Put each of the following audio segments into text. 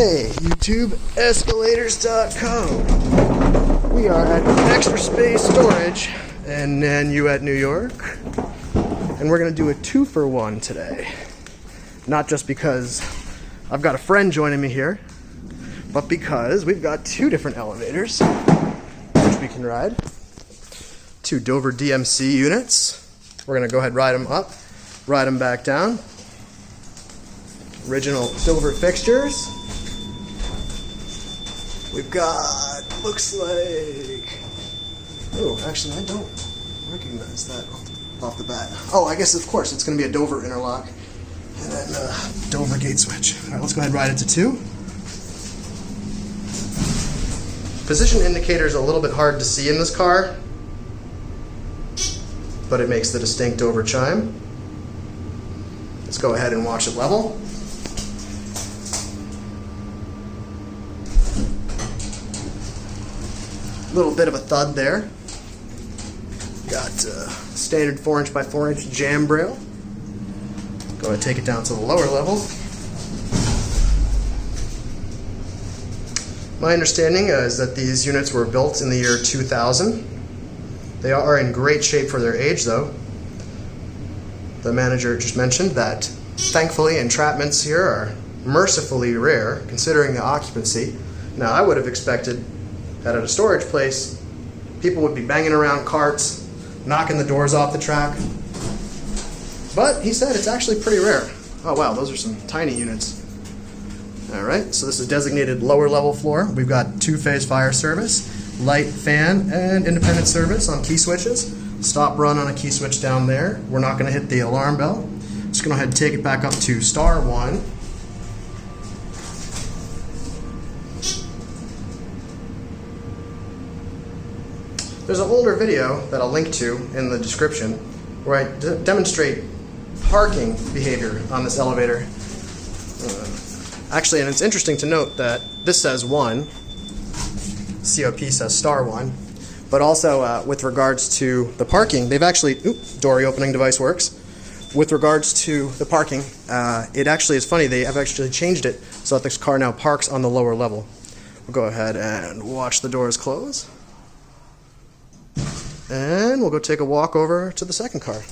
Hey, YouTube, escalators.com. We are at Extra Space Storage in Nanuet, New York. And we're going to do a 2-for-1 today. Not just because I've got a friend joining me here, but because we've got 2 different elevators which we can ride. 2 Dover DMC units. We're going to go ahead and ride them up, ride them back down. Original Dover fixtures. We've got, looks like, oh, actually I don't recognize that off the bat. Oh, I guess of course it's going to be a Dover interlock and then Dover gate switch. All right, let's go ahead and ride it to 2. Position indicator is a little bit hard to see in this car, but it makes the distinct Dover chime. Let's go ahead and watch it level. Little bit of a thud there. Got standard 4" by 4" jam braille. Go ahead and take it down to the lower level. My understanding is that these units were built in the year 2000. They are in great shape for their age, though. The manager just mentioned that, thankfully, entrapments here are mercifully rare, considering the occupancy. Now, I would have expected that at a storage place, people would be banging around carts, knocking the doors off the track. But he said it's actually pretty rare. Oh wow, those are some tiny units. Alright, so this is designated lower level floor. We've got 2-phase fire service, light, fan, and independent service on key switches. Stop run on a key switch down there. We're not going to hit the alarm bell. Just going to go ahead and take it back up to star 1. There's an older video that I'll link to in the description where I demonstrate parking behavior on this elevator. Actually, and it's interesting to note that this says 1, COP says star 1, but also with regards to the parking, they've actually, door opening device works. With regards to the parking, it actually is funny, they have actually changed it so that this car now parks on the lower level. We'll go ahead and watch the doors close. And we'll go take a walk over to the second car.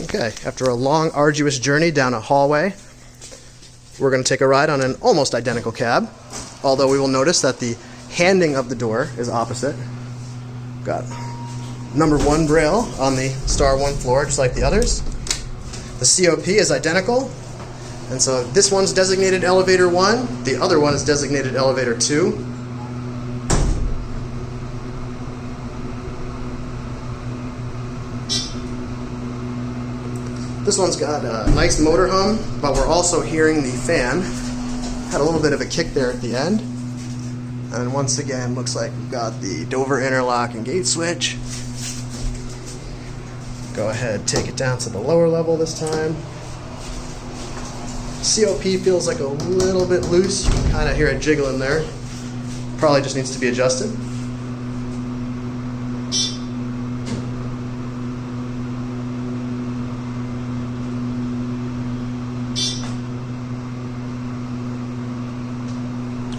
Okay, after a long, arduous journey down a hallway, we're going to take a ride on an almost identical cab, although we will notice that the handing of the door is opposite. Got number 1 braille on the star 1 floor, just like the others. The COP is identical, and so this one's designated elevator 1, the other one is designated elevator 2. This one's got a nice motor hum, but we're also hearing the fan. Had a little bit of a kick there at the end. And once again, looks like we've got the Dover interlock and gate switch. Go ahead, take it down to the lower level this time. COP feels like a little bit loose. You can kind of hear it jiggling there. Probably just needs to be adjusted.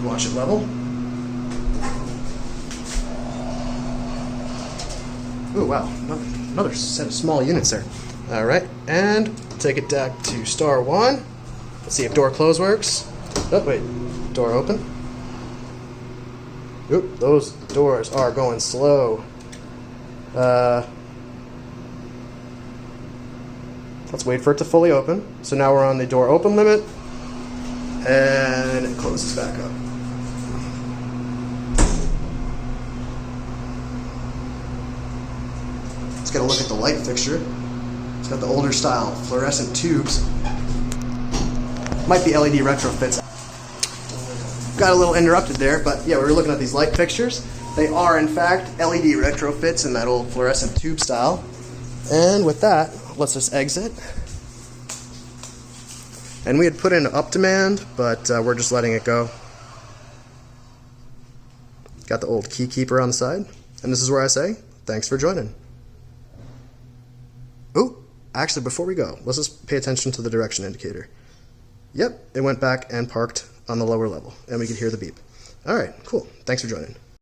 Watch it level. Oh wow, another set of small units there. Alright, and take it back to star 1. Let's see if door close works. Oh wait, door open. Oop, those doors are going slow. Let's wait for it to fully open. So now we're on the door open limit, and it closes back up. Let's get a look at the light fixture. It's got the older style fluorescent tubes. Might be LED retrofits. Got a little interrupted there, but yeah, we were looking at these light fixtures. They are in fact LED retrofits in that old fluorescent tube style. And with that, let's just exit. And we had put in up demand, but we're just letting it go. Got the old key keeper on the side. And this is where I say, thanks for joining. Oh, actually, before we go, let's just pay attention to the direction indicator. Yep, it went back and parked on the lower level, and we could hear the beep. All right, cool. Thanks for joining.